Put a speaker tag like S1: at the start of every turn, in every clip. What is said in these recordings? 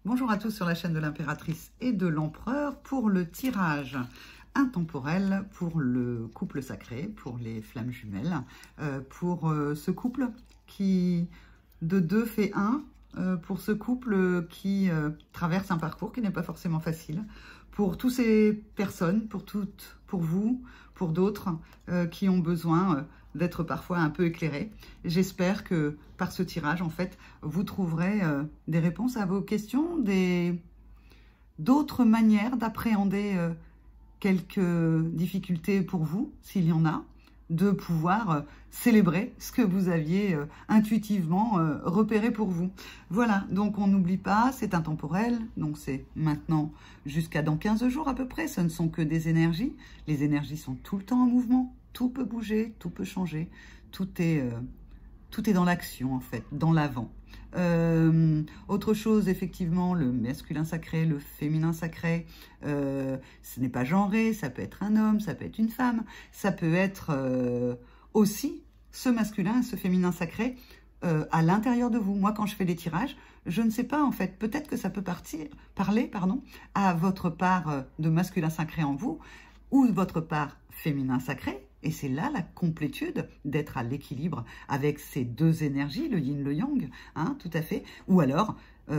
S1: Bonjour à tous sur la chaîne de l'impératrice et de l'empereur pour le tirage intemporel pour le couple sacré, pour les flammes jumelles, pour ce couple qui de deux fait un, pour ce couple qui traverse un parcours qui n'est pas forcément facile, pour toutes ces personnes, pour vous, pour d'autres qui ont besoin d'être parfois un peu éclairés. J'espère que par ce tirage, en fait, vous trouverez des réponses à vos questions, d'autres manières d'appréhender quelques difficultés pour vous, s'il y en a, de pouvoir célébrer ce que vous aviez intuitivement repéré pour vous. Voilà, donc on n'oublie pas, c'est intemporel, donc c'est maintenant jusqu'à dans 15 jours à peu près, ce ne sont que des énergies. Les énergies sont tout le temps en mouvement, tout peut bouger, tout peut changer, tout est dans l'action en fait, dans l'avant. Autre chose, effectivement, le masculin sacré, le féminin sacré, ce n'est pas genré, ça peut être un homme, ça peut être une femme, ça peut être aussi ce masculin et ce féminin sacré à l'intérieur de vous. Moi, quand je fais les tirages, je ne sais pas en fait, peut-être que ça peut parler à votre part de masculin sacré en vous ou votre part féminin sacré. Et c'est là la complétude d'être à l'équilibre avec ces deux énergies, le yin, le yang, hein, tout à fait. Ou alors,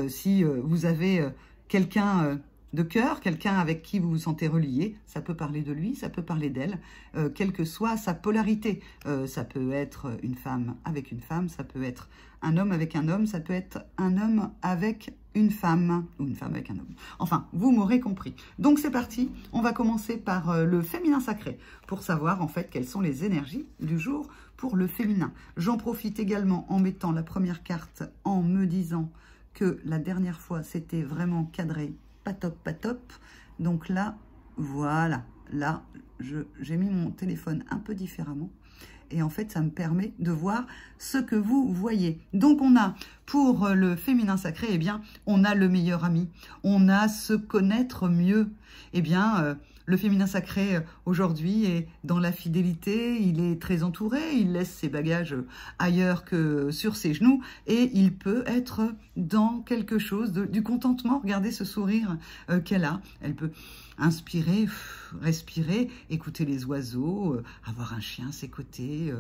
S1: si vous avez quelqu'un de cœur, quelqu'un avec qui vous vous sentez relié, ça peut parler de lui, ça peut parler d'elle, quelle que soit sa polarité. Ça peut être une femme avec une femme, ça peut être un homme avec un homme, ça peut être un homme avec une femme, ou une femme avec un homme. Enfin, vous m'aurez compris. Donc c'est parti, on va commencer par le féminin sacré, pour savoir en fait quelles sont les énergies du jour pour le féminin. J'en profite également en mettant la première carte, en me disant que la dernière fois c'était vraiment cadré, pas top, pas top. Donc là, voilà, là j'ai mis mon téléphone un peu différemment. Et en fait, ça me permet de voir ce que vous voyez. Donc, on a, pour le féminin sacré, eh bien, on a le meilleur ami. On a se connaître mieux. Eh bien, le féminin sacré, aujourd'hui, est dans la fidélité. Il est très entouré. Il laisse ses bagages ailleurs que sur ses genoux. Et il peut être dans quelque chose du contentement. Regardez ce sourire qu'elle a. Elle peut inspirer, respirer, écouter les oiseaux, avoir un chien à ses côtés,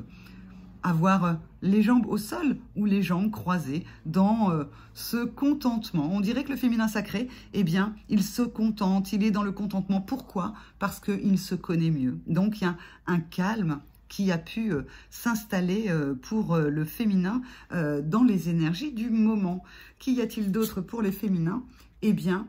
S1: avoir les jambes au sol ou les jambes croisées dans ce contentement. On dirait que le féminin sacré, eh bien, il se contente, il est dans le contentement. Pourquoi? Parce qu'il se connaît mieux. Donc, il y a un calme qui a pu s'installer pour le féminin dans les énergies du moment. Qu'y a-t-il d'autre pour les féminins? Eh bien,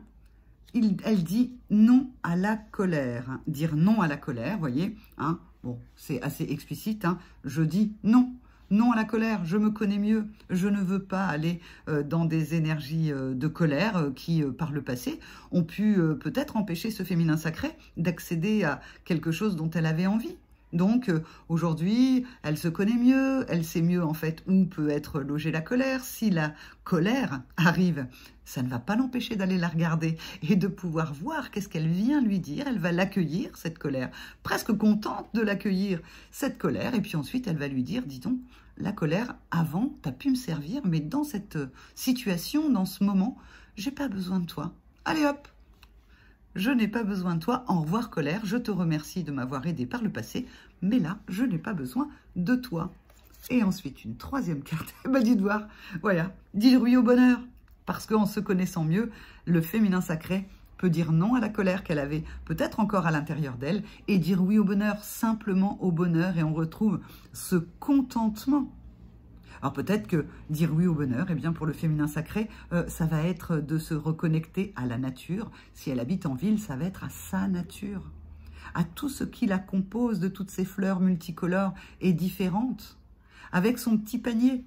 S1: elle dit non à la colère. Dire non à la colère, voyez, hein, bon, c'est assez explicite, hein, je dis non. Non à la colère, je me connais mieux, je ne veux pas aller dans des énergies de colère qui, par le passé, ont pu peut-être empêcher ce féminin sacré d'accéder à quelque chose dont elle avait envie. Donc, aujourd'hui, elle se connaît mieux, elle sait mieux, en fait, où peut être logée la colère. Si la colère arrive, ça ne va pas l'empêcher d'aller la regarder et de pouvoir voir qu'est-ce qu'elle vient lui dire. Elle va l'accueillir, cette colère, presque contente de l'accueillir, cette colère. Et puis ensuite, elle va lui dire, dis donc, la colère, avant, tu as pu me servir, mais dans cette situation, dans ce moment, j'ai pas besoin de toi. Allez hop! Je n'ai pas besoin de toi, au revoir colère, je te remercie de m'avoir aidé par le passé, mais là, je n'ai pas besoin de toi. Et ensuite, une troisième carte, bah dites voir, voilà, dire oui au bonheur, parce qu'en se connaissant mieux, le féminin sacré peut dire non à la colère qu'elle avait peut-être encore à l'intérieur d'elle, et dire oui au bonheur, simplement au bonheur, et on retrouve ce contentement. Alors peut-être que dire oui au bonheur, eh bien pour le féminin sacré, ça va être de se reconnecter à la nature. Si elle habite en ville, ça va être à sa nature, à tout ce qui la compose de toutes ces fleurs multicolores et différentes. Avec son petit panier,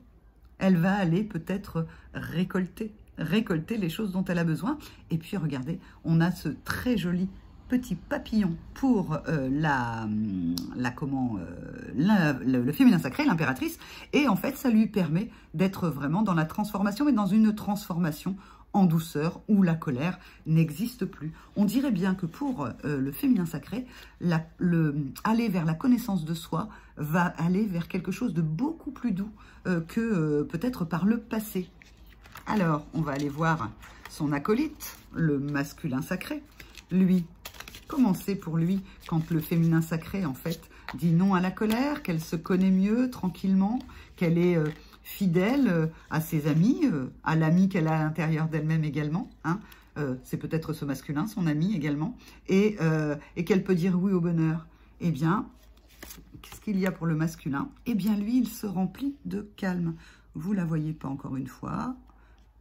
S1: elle va aller peut-être récolter les choses dont elle a besoin. Et puis regardez, on a ce très joli petit papillon pour le féminin sacré, l'impératrice, et en fait ça lui permet d'être vraiment dans la transformation, mais dans une transformation en douceur où la colère n'existe plus. On dirait bien que pour le féminin sacré, aller vers la connaissance de soi va aller vers quelque chose de beaucoup plus doux que peut-être par le passé. Alors, on va aller voir son acolyte, le masculin sacré. Lui, comment c'est pour lui quand le féminin sacré, en fait, dit non à la colère, qu'elle se connaît mieux, tranquillement, qu'elle est fidèle à ses amis, à l'ami qu'elle a à l'intérieur d'elle-même également, hein. C'est peut-être ce masculin, son ami également, et qu'elle peut dire oui au bonheur. Eh bien, qu'est-ce qu'il y a pour le masculin? Eh bien, lui, il se remplit de calme. Vous ne la voyez pas encore une fois.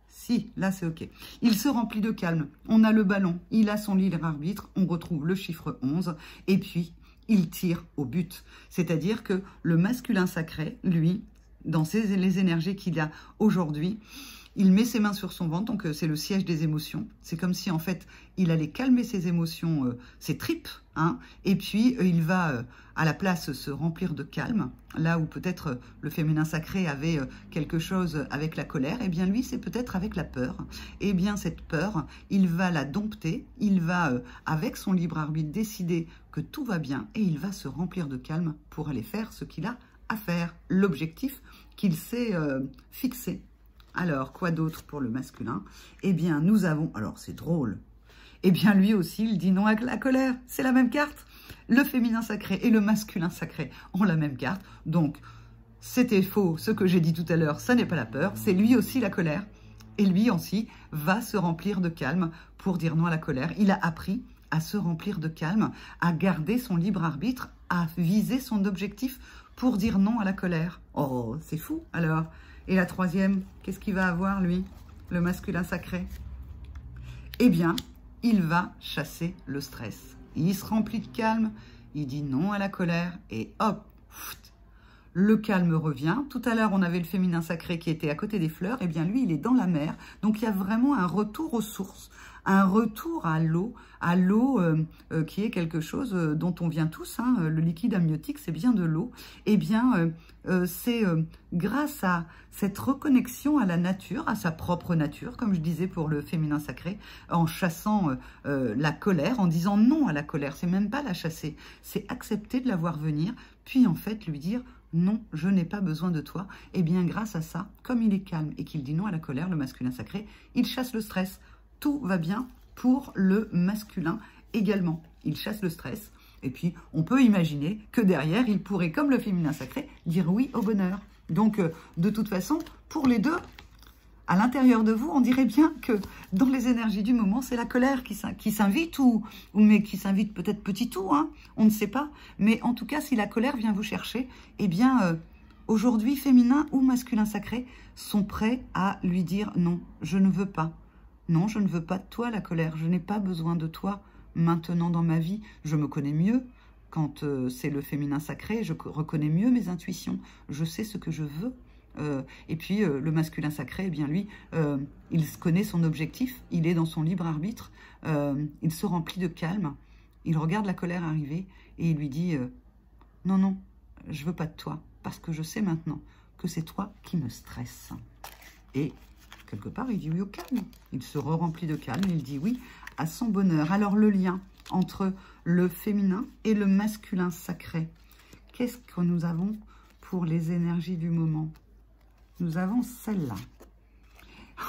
S1: Si, là, c'est OK. Il se remplit de calme. On a le ballon, il a son libre arbitre, on retrouve le chiffre 11, et puis, il tire au but. C'est-à-dire que le masculin sacré, lui, dans les énergies qu'il a aujourd'hui, il met ses mains sur son ventre, donc c'est le siège des émotions. C'est comme si, en fait, il allait calmer ses émotions, ses tripes, hein, et puis il va, à la place, se remplir de calme. Là où peut-être le féminin sacré avait quelque chose avec la colère, eh bien lui, c'est peut-être avec la peur. Eh bien, cette peur, il va la dompter, il va, avec son libre arbitre, décider que tout va bien, et il va se remplir de calme pour aller faire ce qu'il a à faire, l'objectif qu'il s'est fixé. Alors, quoi d'autre pour le masculin? Eh bien, nous avons... Alors, c'est drôle. Eh bien, lui aussi, il dit non à la colère. C'est la même carte. Le féminin sacré et le masculin sacré ont la même carte. Donc, c'était faux. Ce que j'ai dit tout à l'heure, ça n'est pas la peur. C'est lui aussi la colère. Et lui aussi va se remplir de calme pour dire non à la colère. Il a appris à se remplir de calme, à garder son libre arbitre, à viser son objectif pour dire non à la colère. Oh, c'est fou, alors. Et la troisième, qu'est-ce qu'il va avoir, lui, le masculin sacré? Eh bien, il va chasser le stress. Il se remplit de calme, il dit non à la colère, et hop, le calme revient. Tout à l'heure, on avait le féminin sacré qui était à côté des fleurs. Eh bien, lui, il est dans la mer. Donc, il y a vraiment un retour aux sources, un retour à l'eau qui est quelque chose dont on vient tous. Hein, le liquide amniotique, c'est bien de l'eau. Eh bien, c'est grâce à cette reconnexion à la nature, à sa propre nature, comme je disais pour le féminin sacré, en chassant la colère, en disant non à la colère. C'est même pas la chasser, c'est accepter de la voir venir, puis en fait lui dire non, je n'ai pas besoin de toi. Et bien grâce à ça, comme il est calme et qu'il dit non à la colère, le masculin sacré, il chasse le stress. Tout va bien pour le masculin également. Il chasse le stress. Et puis, on peut imaginer que derrière, il pourrait, comme le féminin sacré, dire oui au bonheur. Donc, de toute façon, pour les deux, à l'intérieur de vous, on dirait bien que dans les énergies du moment, c'est la colère qui s'invite, mais qui s'invite peut-être petit tout, hein, on ne sait pas. Mais en tout cas, si la colère vient vous chercher, eh bien, aujourd'hui, féminin ou masculin sacré sont prêts à lui dire non, je ne veux pas. Non, je ne veux pas de toi, la colère. Je n'ai pas besoin de toi maintenant dans ma vie. Je me connais mieux. Quand c'est le féminin sacré, je reconnais mieux mes intuitions. Je sais ce que je veux. Et puis, le masculin sacré, eh bien lui, il connaît son objectif. Il est dans son libre arbitre. Il se remplit de calme. Il regarde la colère arriver et il lui dit non, non, je veux pas de toi. Parce que je sais maintenant que c'est toi qui me stresse. Et quelque part, il dit oui au calme. Il se remplit de calme, il dit oui à son bonheur. Alors, le lien entre le féminin et le masculin sacré, qu'est-ce que nous avons pour les énergies du moment? Nous avons celle-là.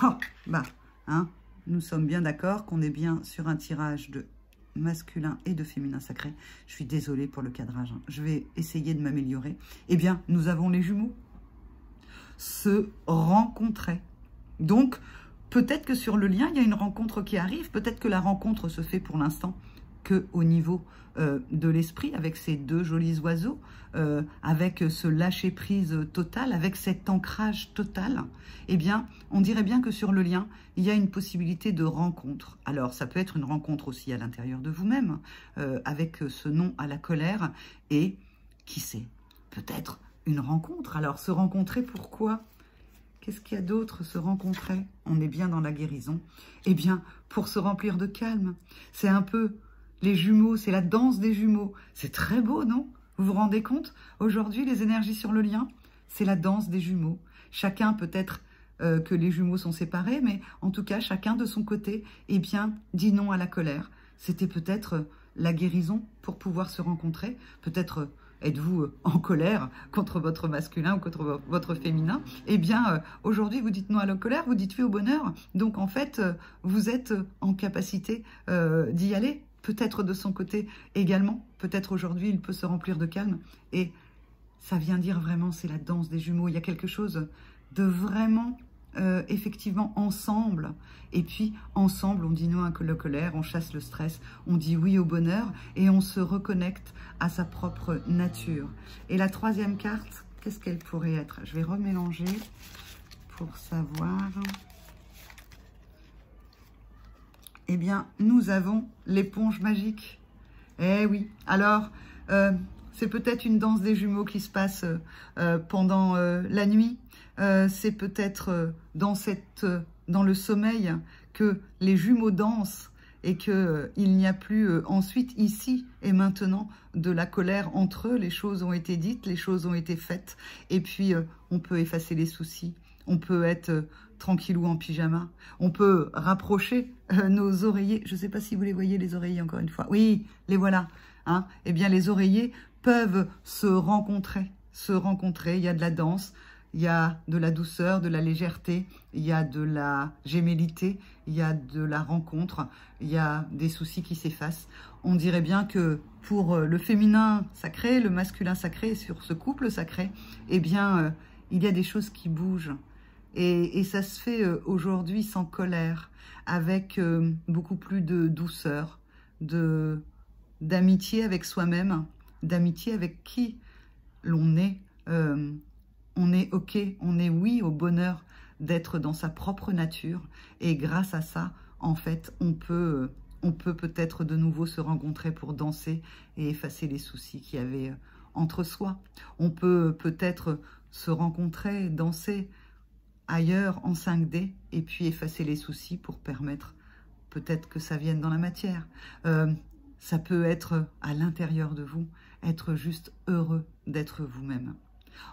S1: Oh, bah, hein, nous sommes bien d'accord qu'on est bien sur un tirage de masculin et de féminin sacré. Je suis désolée pour le cadrage. Hein. Je vais essayer de m'améliorer. Eh bien, nous avons les jumeaux se rencontrer. Donc, peut-être que sur le lien, il y a une rencontre qui arrive. Peut-être que la rencontre se fait pour l'instant qu'au niveau de l'esprit, avec ces deux jolis oiseaux, avec ce lâcher-prise total, avec cet ancrage total. Eh bien, on dirait bien que sur le lien, il y a une possibilité de rencontre. Alors, ça peut être une rencontre aussi à l'intérieur de vous-même, avec ce non à la colère. Et, qui sait, peut-être une rencontre. Alors, se rencontrer, pourquoi ? Qu'est-ce qu'il y a d'autre, se rencontrer? On est bien dans la guérison. Eh bien, pour se remplir de calme. C'est un peu les jumeaux, c'est la danse des jumeaux. C'est très beau, non? Vous vous rendez compte? Aujourd'hui, les énergies sur le lien, c'est la danse des jumeaux. Chacun, peut-être que les jumeaux sont séparés, mais en tout cas, chacun de son côté, eh bien, dit non à la colère. C'était peut-être la guérison pour pouvoir se rencontrer. Peut-être êtes-vous en colère contre votre masculin ou contre votre féminin? Eh bien, aujourd'hui, vous dites non à la colère, vous dites oui au bonheur. Donc, en fait, vous êtes en capacité d'y aller. Peut-être de son côté également. Peut-être aujourd'hui, il peut se remplir de calme. Et ça vient dire vraiment, c'est la danse des jumeaux. Il y a quelque chose de vraiment, effectivement, ensemble. Et puis, ensemble, on dit non à la colère, on chasse le stress, on dit oui au bonheur et on se reconnecte à sa propre nature. Et la troisième carte, qu'est-ce qu'elle pourrait être? Je vais remélanger pour savoir. Eh bien, nous avons l'éponge magique. Eh oui, alors, c'est peut-être une danse des jumeaux qui se passe pendant la nuit. C'est peut-être dans le sommeil que les jumeaux dansent et qu'il n'y a plus ensuite, ici et maintenant, de la colère entre eux. Les choses ont été dites, les choses ont été faites. Et puis, on peut effacer les soucis. On peut être tranquillou en pyjama. On peut rapprocher nos oreillers. Je ne sais pas si vous les voyez, les oreillers, encore une fois. Oui, les voilà. Hein. Eh bien, les oreillers peuvent se rencontrer. Il y a de la danse, il y a de la douceur, de la légèreté, il y a de la gémellité, il y a de la rencontre, il y a des soucis qui s'effacent. On dirait bien que pour le féminin sacré, le masculin sacré, sur ce couple sacré, eh bien, il y a des choses qui bougent. Et ça se fait aujourd'hui sans colère, avec beaucoup plus de douceur, d'amitié avec soi-même, d'amitié avec qui l'on est. On est OK, on est oui au bonheur d'être dans sa propre nature. Et grâce à ça, en fait, on peut peut-être de nouveau se rencontrer pour danser et effacer les soucis qu'il y avait entre soi. On peut peut-être se rencontrer, danser ailleurs en 5D et puis effacer les soucis pour permettre peut-être que ça vienne dans la matière. Ça peut être à l'intérieur de vous, être juste heureux d'être vous-même.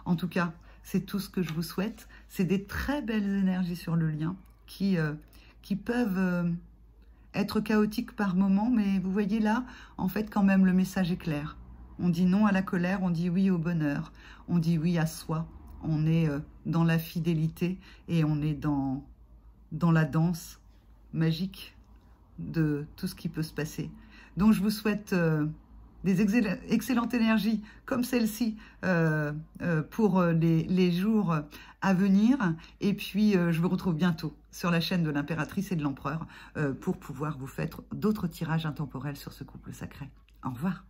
S1: En tout cas, c'est tout ce que je vous souhaite. C'est des très belles énergies sur le lien qui peuvent être chaotiques par moments, mais vous voyez là, en fait, quand même, le message est clair. On dit non à la colère, on dit oui au bonheur, on dit oui à soi. On est dans la fidélité et on est dans la danse magique de tout ce qui peut se passer. Donc, je vous souhaite des excellentes énergies comme celle-ci pour les jours à venir. Et puis, je vous retrouve bientôt sur la chaîne de l'impératrice et de l'empereur pour pouvoir vous faire d'autres tirages intemporels sur ce couple sacré. Au revoir.